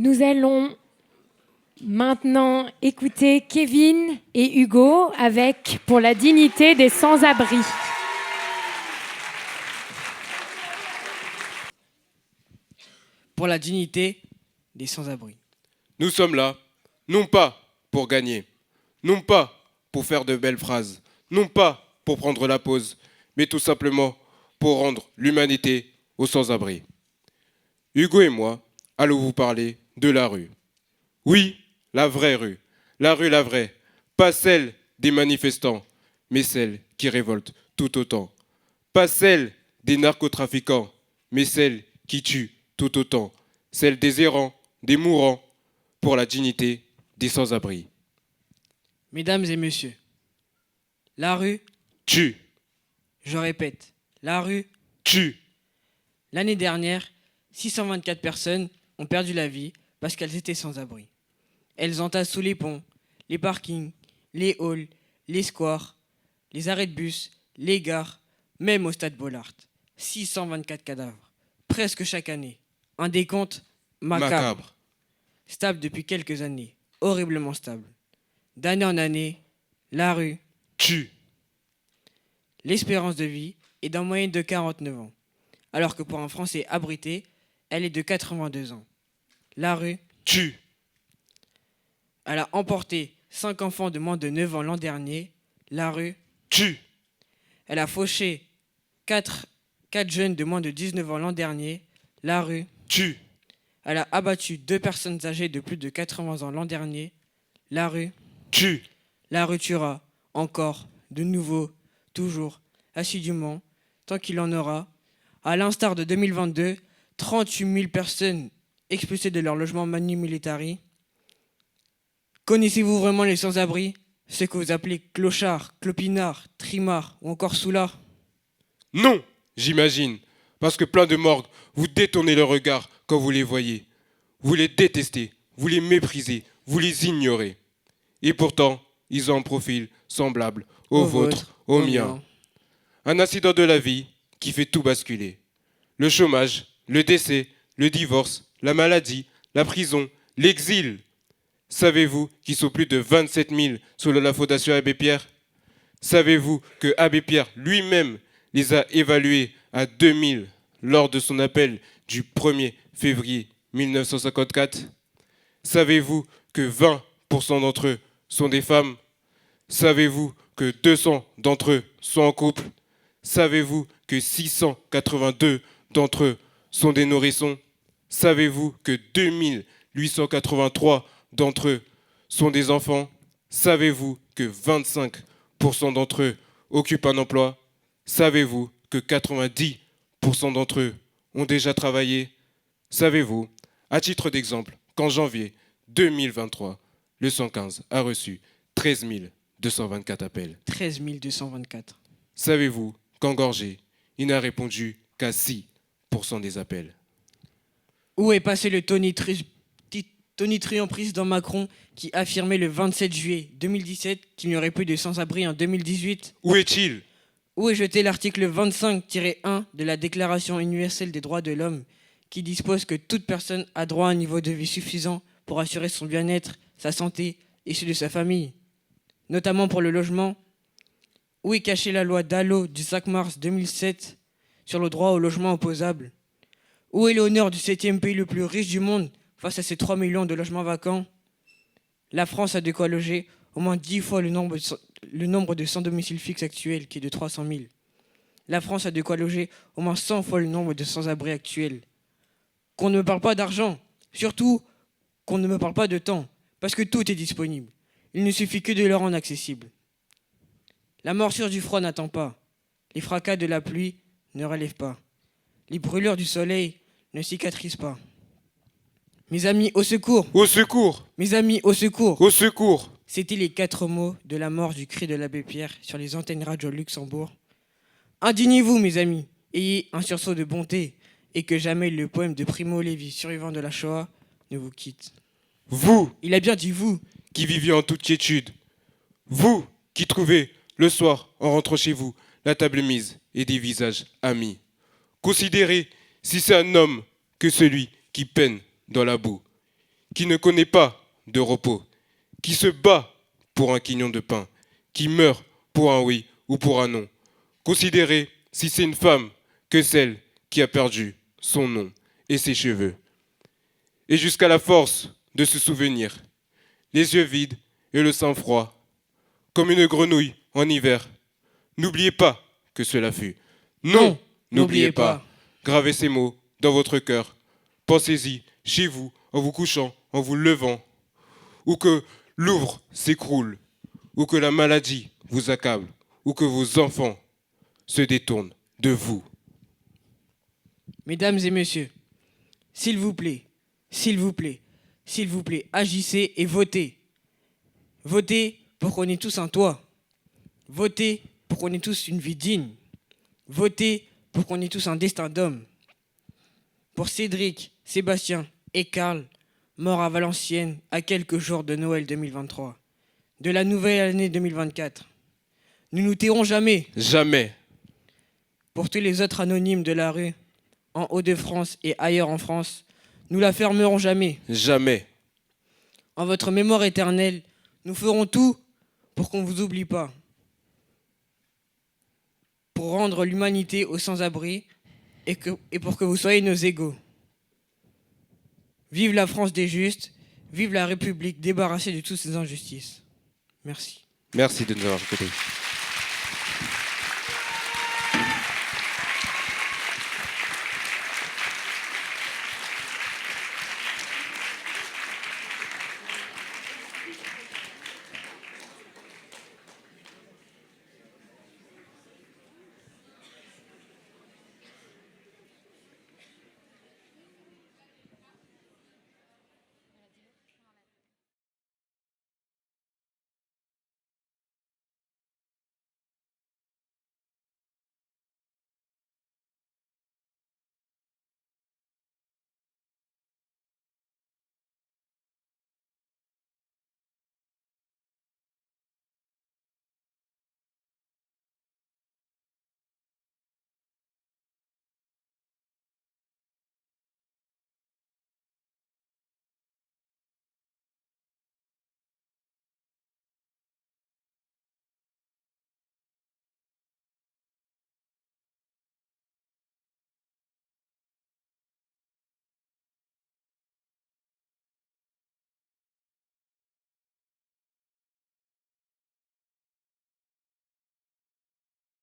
Nous allons maintenant écouter Kevin et Hugo avec « Pour la dignité des sans-abri ». Pour la dignité des sans-abri. Nous sommes là, non pas pour gagner, non pas pour faire de belles phrases, non pas pour prendre la pause, mais tout simplement pour rendre l'humanité aux sans-abri. Hugo et moi allons vous parler de la rue. Oui, la vraie rue, la vraie, pas celle des manifestants, mais celle qui révolte tout autant. Pas celle des narcotrafiquants, mais celle qui tue tout autant. Celle des errants, des mourants, pour la dignité des sans-abri. Mesdames et messieurs, la rue Tue, Je répète, la rue tue. L'année dernière, 624 personnes ont perdu la vie parce qu'elles étaient sans abri. Elles entassent sous les ponts, les parkings, les halls, les squares, les arrêts de bus, les gares, même au stade Bollaert. 624 cadavres, presque chaque année. Un décompte macabre. Stable depuis quelques années, horriblement stable. D'année en année, la rue Tue. L'espérance de vie est d'en moyenne de 49 ans, alors que pour un Français abrité, elle est de 82 ans. La rue Tue. Elle a emporté 5 enfants de moins de 9 ans l'an dernier. La rue Tue. Elle a fauché 4 jeunes de moins de 19 ans l'an dernier. La rue Tue. Elle a abattu 2 personnes âgées de plus de 80 ans l'an dernier. La rue Tue. La rue tuera encore, de nouveau, toujours, assidûment, tant qu'il en aura. À l'instar de 2022, 38 000 personnes expulsées de leur logement Manu Militari. Connaissez-vous vraiment les sans-abri? Ceux que vous appelez clochards, clopinards, trimards ou encore soulards? Non, j'imagine. Parce que plein de morgues, vous détournez le regard quand vous les voyez. Vous les détestez, vous les méprisez, vous les ignorez. Et pourtant, ils ont un profil semblable au vôtre, au mien. Un accident de la vie qui fait tout basculer. Le chômage, le décès, le divorce, la maladie, la prison, l'exil. Savez-vous qu'ils sont plus de 27 000 selon la Fondation Abbé Pierre? Savez-vous que Abbé Pierre lui-même les a évalués à 2000 lors de son appel du 1er février 1954? Savez-vous que 20% d'entre eux sont des femmes? Savez-vous que 200 d'entre eux sont en couple? Savez-vous que 682 d'entre eux sont des nourrissons? Savez-vous que 2883 d'entre eux sont des enfants? Savez-vous que 25% d'entre eux occupent un emploi? Savez-vous que 90% d'entre eux ont déjà travaillé? Savez-vous, à titre d'exemple, qu'en janvier 2023, le 115 a reçu 13 224 appels. 13 224. Savez-vous qu'en Gorgé, il n'a répondu qu'à 6% des appels? Où est passé le Tony président Macron qui affirmait le 27 juillet 2017 qu'il n'y aurait plus de sans-abri en 2018? Où est-il? Où est jeté l'article 25-1 de la Déclaration universelle des droits de l'homme qui dispose que toute personne a droit à un niveau de vie suffisant pour assurer son bien-être, sa santé et celui de sa famille, notamment pour le logement? Où est cachée la loi Dallot du 5 mars 2007 sur le droit au logement opposable? Où est l'honneur du 7e pays le plus riche du monde face à ces 3 millions de logements vacants? La France a de quoi loger au moins 10 fois le nombre de sans-domicile fixe actuel, qui est de 300 000. La France a de quoi loger au moins 100 fois le nombre de sans-abri actuels. Qu'on ne me parle pas d'argent, surtout qu'on ne me parle pas de temps, parce que tout est disponible. Il ne suffit que de le rendre accessible. La morsure du froid n'attend pas. Les fracas de la pluie ne relèvent pas. Les brûlures du soleil ne cicatrisent pas. Mes amis, au secours! Au secours! Mes amis, au secours! Au secours! C'étaient les 4 mots de la mort du cri de l'abbé Pierre sur les antennes radio Luxembourg. Indignez-vous, mes amis, ayez un sursaut de bonté, et que jamais le poème de Primo Levi, survivant de la Shoah, ne vous quitte. Vous, Il a bien dit vous. qui viviez en toute quiétude. Vous, qui trouvez, le soir, en rentrant chez vous, la table mise et des visages amis. Considérez si c'est un homme que celui qui peine dans la boue. qui ne connaît pas de repos, qui se bat pour un quignon de pain, qui meurt pour un oui ou pour un non. Considérez si c'est une femme que celle qui a perdu son nom et ses cheveux. Et jusqu'à la force de se souvenir, les yeux vides et le sang froid, comme une grenouille en hiver. N'oubliez pas que cela fut. Non, n'oubliez pas. Gravez ces mots dans votre cœur. Pensez-y chez vous, en vous couchant, en vous levant. Ou que Louvre s'écroule, ou que la maladie vous accable, ou que vos enfants se détournent de vous. Mesdames et messieurs, s'il vous plaît, s'il vous plaît, s'il vous plaît, agissez et votez. Votez pour qu'on ait tous un toit. Votez pour qu'on ait tous une vie digne. Votez pour qu'on ait tous un destin d'homme. Pour Cédric, Sébastien et Karl, morts à Valenciennes à quelques jours de Noël 2023, de la nouvelle année 2024. Nous nous tairons jamais. Jamais. Pour tous les autres anonymes de la rue, en Hauts-de-France et ailleurs en France, nous la fermerons jamais. Jamais. En votre mémoire éternelle, nous ferons tout pour qu'on ne vous oublie pas. Pour rendre l'humanité aux sans-abri et pour que vous soyez nos égaux. Vive la France des justes, vive la République débarrassée de toutes ces injustices. Merci. Merci de nous avoir écoutés.